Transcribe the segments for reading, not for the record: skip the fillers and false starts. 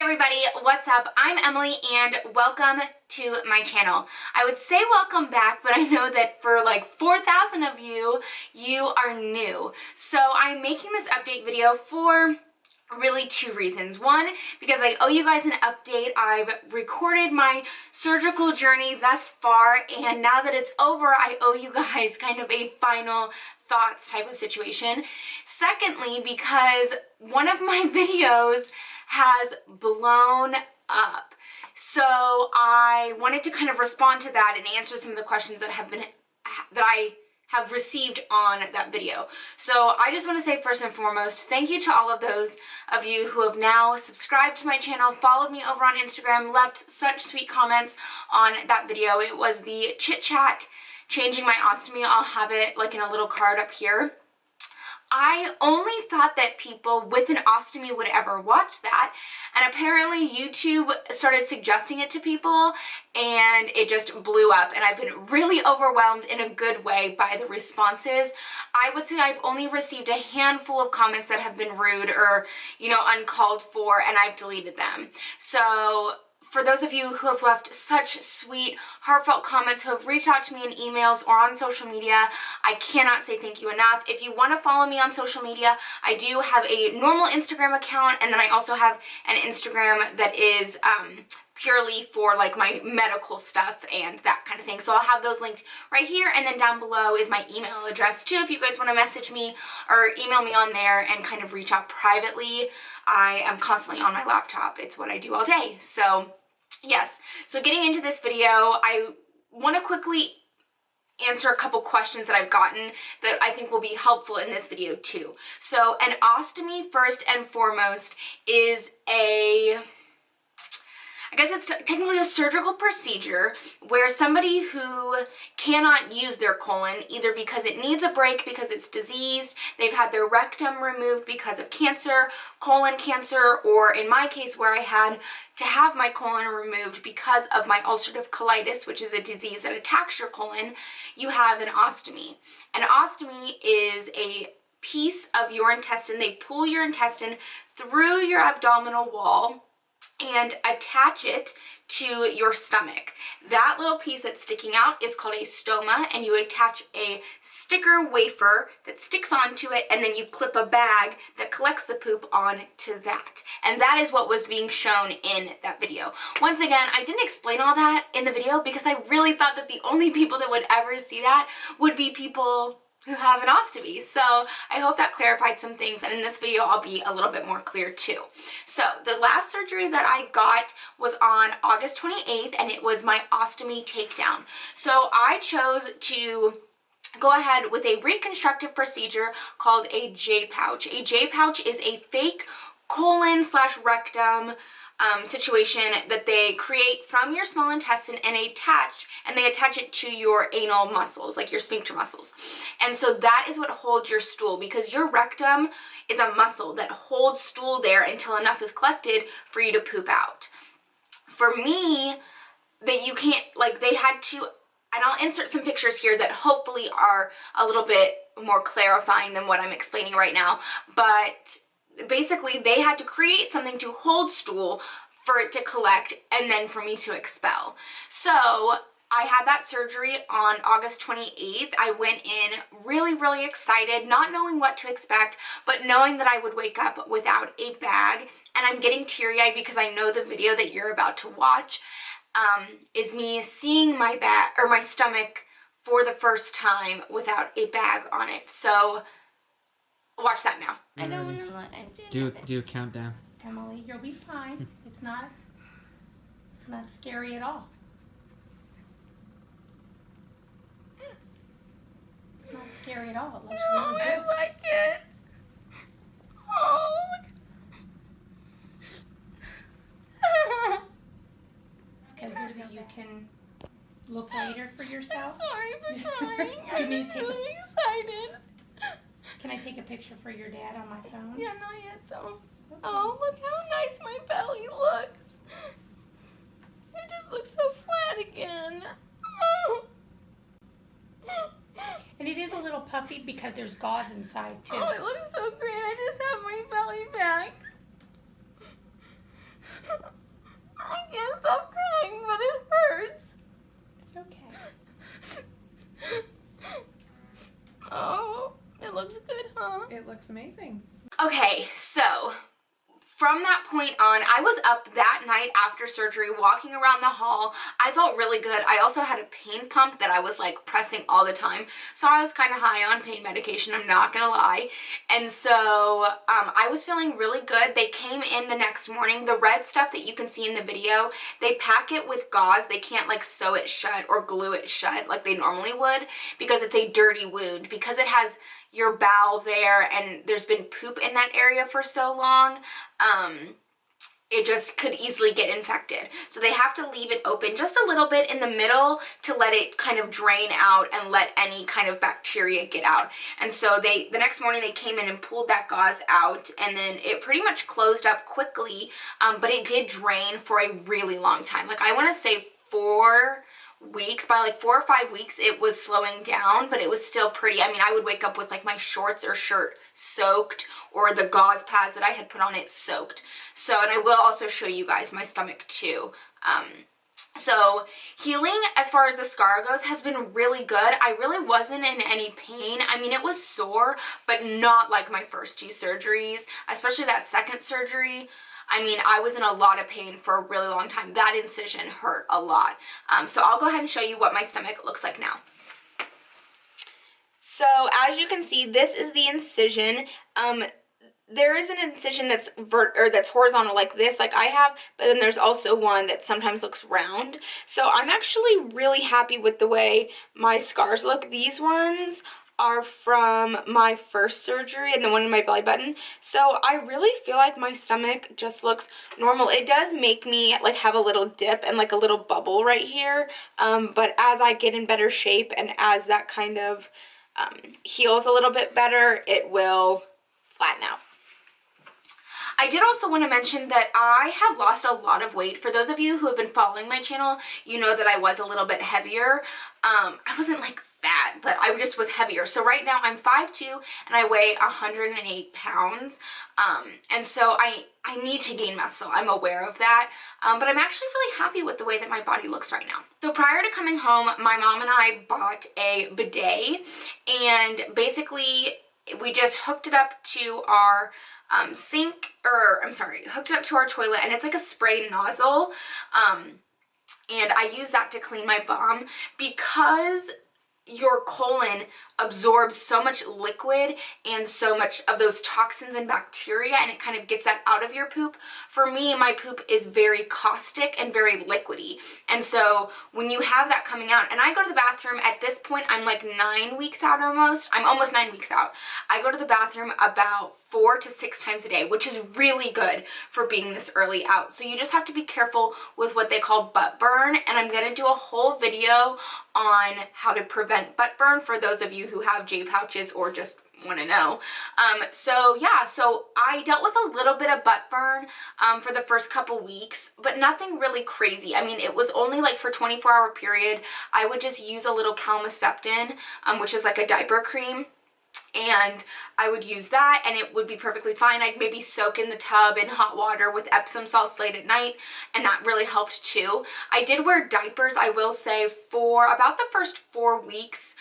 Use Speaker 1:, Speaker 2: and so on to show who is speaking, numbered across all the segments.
Speaker 1: everybody, what's up? I'm Emily and welcome to my channel. I would say welcome back, but I know that for like 4,000 of you, you are new. So I'm making this update video for really two reasons. One, because I owe you guys an update. I've recorded my surgical journey thus far, and now that it's over, I owe you guys kind of a final thoughts type of situation. Secondly, because one of my videos has blown up. So I wanted to kind of respond to that and answer some of the questions that I have received on that video. So I just want to say first and foremost, thank you to all of those of you who have now subscribed to my channel, followed me over on Instagram, left such sweet comments on that video. It was the chit chat changing my ostomy. I'll have it like in a little card up here. I only thought that people with an ostomy would ever watch that, and apparently YouTube started suggesting it to people and it just blew up, and I've been really overwhelmed in a good way by the responses. I would say I've only received a handful of comments that have been rude or, you know, uncalled for, and I've deleted them. So for those of you who have left such sweet, heartfelt comments, who have reached out to me in emails or on social media, I cannot say thank you enough. If you want to follow me on social media, I do have a normal Instagram account, and then I also have an Instagram that is purely for like my medical stuff and that kind of thing. So I'll have those linked right here, and then down below is my email address too if you guys want to message me or email me on there and kind of reach out privately. I am constantly on my laptop. It's what I do all day. So yes, so getting into this video, I want to quickly answer a couple questions that I've gotten that I think will be helpful in this video too. So an ostomy, first and foremost, is I guess it's technically a surgical procedure where somebody who cannot use their colon, either because it needs a break because it's diseased, they've had their rectum removed because of cancer, colon cancer, or in my case where I had to have my colon removed because of my ulcerative colitis, which is a disease that attacks your colon, you have an ostomy. An ostomy is a piece of your intestine. They pull your intestine through your abdominal wall and attach it to your stomach. That little piece that's sticking out is called a stoma, and you attach a sticker wafer that sticks onto it, and then you clip a bag that collects the poop onto that. And that is what was being shown in that video. Once again, I didn't explain all that in the video because I really thought that the only people that would ever see that would be people who have an ostomy. So I hope that clarified some things, and in this video I'll be a little bit more clear too. So the last surgery that I got was on August 28th, and it was my ostomy takedown. So I chose to go ahead with a reconstructive procedure called a Jpouch. A Jpouch is a fake colon/rectum situation that they create from your small intestine and they attach it to your anal muscles, like your sphincter muscles. And so that is what holds your stool, because your rectum is a muscle that holds stool there until enough is collected for you to poop out. For me, that you can't, like, they had to, and I'll insert some pictures here that hopefully are a little bit more clarifying than what I'm explaining right now, but basically they had to create something to hold stool for it to collect and then for me to expel. So I had that surgery on August 28th. I went in really, really excited, not knowing what to expect, but knowing that I would wake up without a bag. And I'm getting teary-eyed because I know the video that you're about to watch is me seeing my stomach for the first time without a bag on it. So watch that now.
Speaker 2: I don't want to let him
Speaker 3: do a countdown.
Speaker 4: Emily, you'll be fine. It's not scary at all. It's not scary at all. It looks really good.
Speaker 2: I like it. Oh,
Speaker 4: Because you can look later for yourself.
Speaker 2: I'm sorry for crying.
Speaker 4: Do you
Speaker 2: I'm
Speaker 4: need to take
Speaker 2: really excited.
Speaker 4: Can I take a picture for your dad on my phone?
Speaker 2: Yeah, not yet though. Oh, look how nice my belly looks. It just looks so flat again. Oh.
Speaker 4: And it is a little puffy because there's gauze inside too.
Speaker 2: Oh, it looks so great. I just have my belly back. looks amazing.
Speaker 1: Okay, so from that point on, I was up that night after surgery, walking around the hall. I felt really good. I also had a pain pump that I was like pressing all the time. So I was kind of high on pain medication, I'm not gonna lie. And so I was feeling really good. They came in the next morning. The red stuff that you can see in the video, they pack it with gauze. They can't like sew it shut or glue it shut like they normally would because it's a dirty wound. Because it has your bowel there and there's been poop in that area for so long, it just could easily get infected. So they have to leave it open just a little bit in the middle to let it kind of drain out and let any kind of bacteria get out. And so the next morning they came in and pulled that gauze out, and then it pretty much closed up quickly, but it did drain for a really long time. Like I want to say 4 weeks. By like 4 or 5 weeks it was slowing down, but it was still pretty. I mean, I would wake up with like my shorts or shirt soaked, or the gauze pads that I had put on it soaked. So, and I will also show you guys my stomach too. So healing as far as the scar goes has been really good. I really wasn't in any pain. I mean, it was sore, but not like my first 2 surgeries, especially that second surgery. I mean, I was in a lot of pain for a really long time. That incision hurt a lot. So I'll go ahead and show you what my stomach looks like now. So as you can see, this is the incision. There is an incision that's that's horizontal like this, like I have, but then there's also one that sometimes looks round. So I'm actually really happy with the way my scars look. These ones are from my first surgery and the one in my belly button. So I really feel like my stomach just looks normal. It does make me like have a little dip and like a little bubble right here. But as I get in better shape and as that kind of heals a little bit better, it will flatten out. I did also want to mention that I have lost a lot of weight. For those of you who have been following my channel, you know that I was a little bit heavier. I wasn't like fat, but I just was heavier. So right now I'm 5'2" and I weigh 108 pounds. And so I need to gain muscle. I'm aware of that. But I'm actually really happy with the way that my body looks right now. So prior to coming home, my mom and I bought a bidet, and basically we just hooked it up to our hooked it up to our toilet, and it's like a spray nozzle, and I use that to clean my bum because your colon absorbs so much liquid and so much of those toxins and bacteria, and it kind of gets that out of your poop. For me, my poop is very caustic and very liquidy, and so when you have that coming out, and I go to the bathroom at this point, I'm like 9 weeks out almost. I'm almost 9 weeks out. I go to the bathroom about 4 to 6 times a day, which is really good for being this early out. So you just have to be careful with what they call butt burn, and I'm gonna do a whole video on how to prevent butt burn for those of you who have Jpouches or just want to know. So yeah, so I dealt with a little bit of butt burn for the first couple weeks, but nothing really crazy. I mean, it was only like for 24-hour period. I would just use a little calmoseptin, which is like a diaper cream, and I would use that and it would be perfectly fine. I'd maybe soak in the tub in hot water with Epsom salts late at night, and that really helped too. I did wear diapers, I will say, for about the first 4 weeks,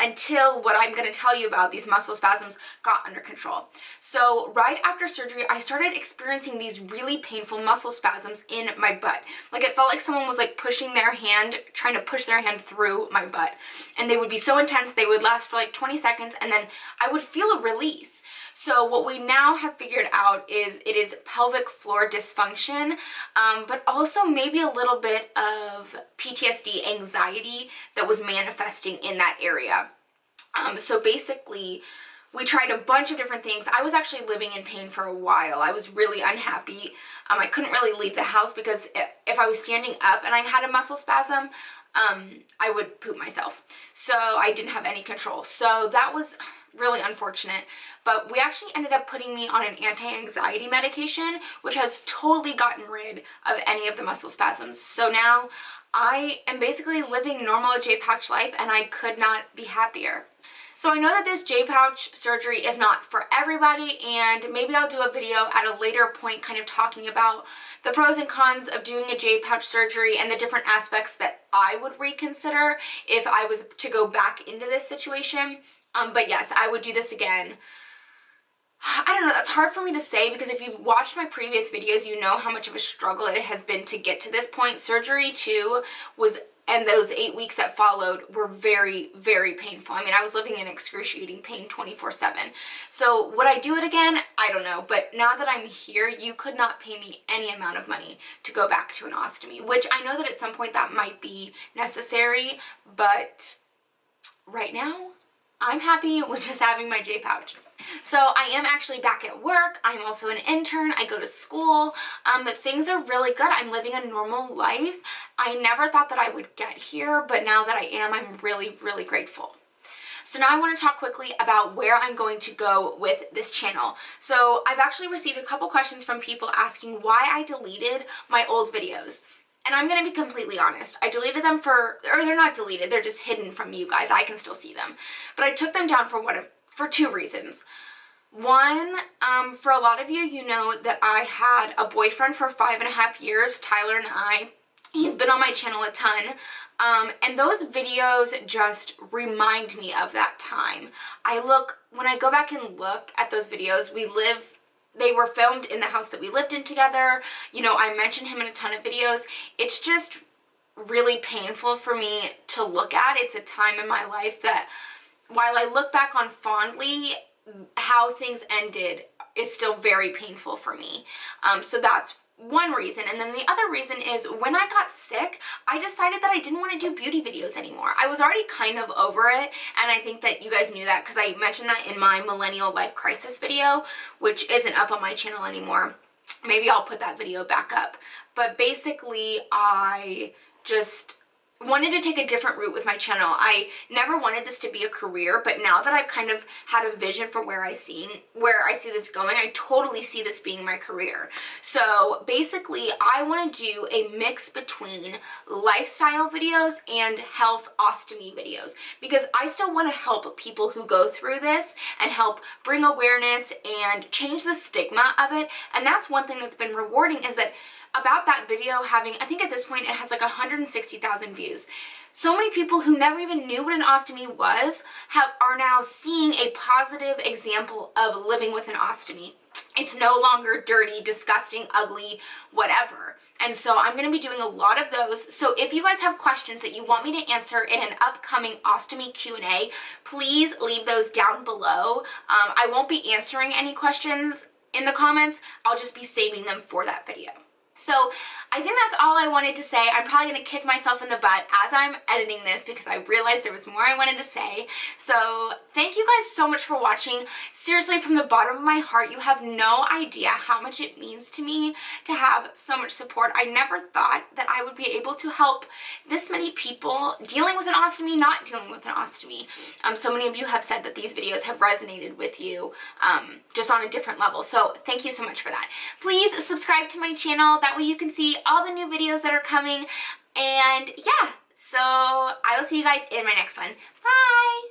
Speaker 1: until what I'm going to tell you about, these muscle spasms, got under control. So right after surgery, I started experiencing these really painful muscle spasms in my butt. Like it felt like someone was like pushing their hand, trying to push their hand through my butt. And they would be so intense, they would last for like 20 seconds, and then I would feel a release. So what we now have figured out is it is pelvic floor dysfunction, but also maybe a little bit of PTSD, anxiety that was manifesting in that area. So basically, we tried a bunch of different things. I was actually living in pain for a while. I was really unhappy. I couldn't really leave the house because if I was standing up and I had a muscle spasm, I would poop myself. So I didn't have any control. So that was really unfortunate, but we actually ended up putting me on an anti-anxiety medication, which has totally gotten rid of any of the muscle spasms. So now I am basically living normal Jpouch life, and I could not be happier. So I know that this Jpouch surgery is not for everybody, and maybe I'll do a video at a later point kind of talking about the pros and cons of doing a Jpouch surgery and the different aspects that I would reconsider if I was to go back into this situation. But yes, I would do this again I don't know, that's hard for me to say because if you've watched my previous videos, you know how much of a struggle it has been to get to this point. Surgery 2 was, and those 8 weeks that followed were very, very painful. I mean, I was living in excruciating pain 24/7. So would I do it again? I don't know. But now that I'm here, you could not pay me any amount of money to go back to an ostomy, which I know that at some point that might be necessary, but right now, I'm happy with just having my Jpouch. So I am actually back at work. I'm also an intern. I go to school. But things are really good. I'm living a normal life. I never thought that I would get here, but now that I am, I'm really, really grateful. So now I want to talk quickly about where I'm going to go with this channel. So I've actually received a couple questions from people asking why I deleted my old videos. And I'm going to be completely honest. I deleted them or they're not deleted, they're just hidden from you guys. I can still see them. But I took them down for two reasons. One, for a lot of you, you know that I had a boyfriend for 5.5 years, Tyler, and he's been on my channel a ton. And those videos just remind me of that time. When I go back and look at those videos, they were filmed in the house that we lived in together. You know, I mentioned him in a ton of videos. It's just really painful for me to look at. It's a time in my life that, while I look back on fondly, how things ended is still very painful for me. So that's one reason. And then the other reason is when I got sick, I decided that I didn't want to do beauty videos anymore. I was already kind of over it, and I think that you guys knew that because I mentioned that in my millennial life crisis video, which isn't up on my channel anymore. Maybe I'll put that video back up. But basically, I just wanted to take a different route with my channel. I never wanted this to be a career, but now that I've kind of had a vision for where I see this going, I totally see this being my career. So basically, I want to do a mix between lifestyle videos and health ostomy videos because I still want to help people who go through this and help bring awareness and change the stigma of it. And that's one thing that's been rewarding is that about that video having, I think at this point it has like 160,000 views. So many people who never even knew what an ostomy was are now seeing a positive example of living with an ostomy. It's no longer dirty, disgusting, ugly, whatever. And so I'm going to be doing a lot of those. So if you guys have questions that you want me to answer in an upcoming ostomy Q&A, please leave those down below. I won't be answering any questions in the comments. I'll just be saving them for that video. So I think that's all I wanted to say. I'm probably going to kick myself in the butt as I'm editing this because I realized there was more I wanted to say. So thank you guys so much for watching. Seriously, from the bottom of my heart, you have no idea how much it means to me to have so much support. I never thought that I would be able to help this many people dealing with an ostomy, not dealing with an ostomy. So many of you have said that these videos have resonated with you just on a different level. So thank you so much for that. Please subscribe to my channel. That way you can see all the new videos that are coming. And yeah, so I will see you guys in my next one. Bye!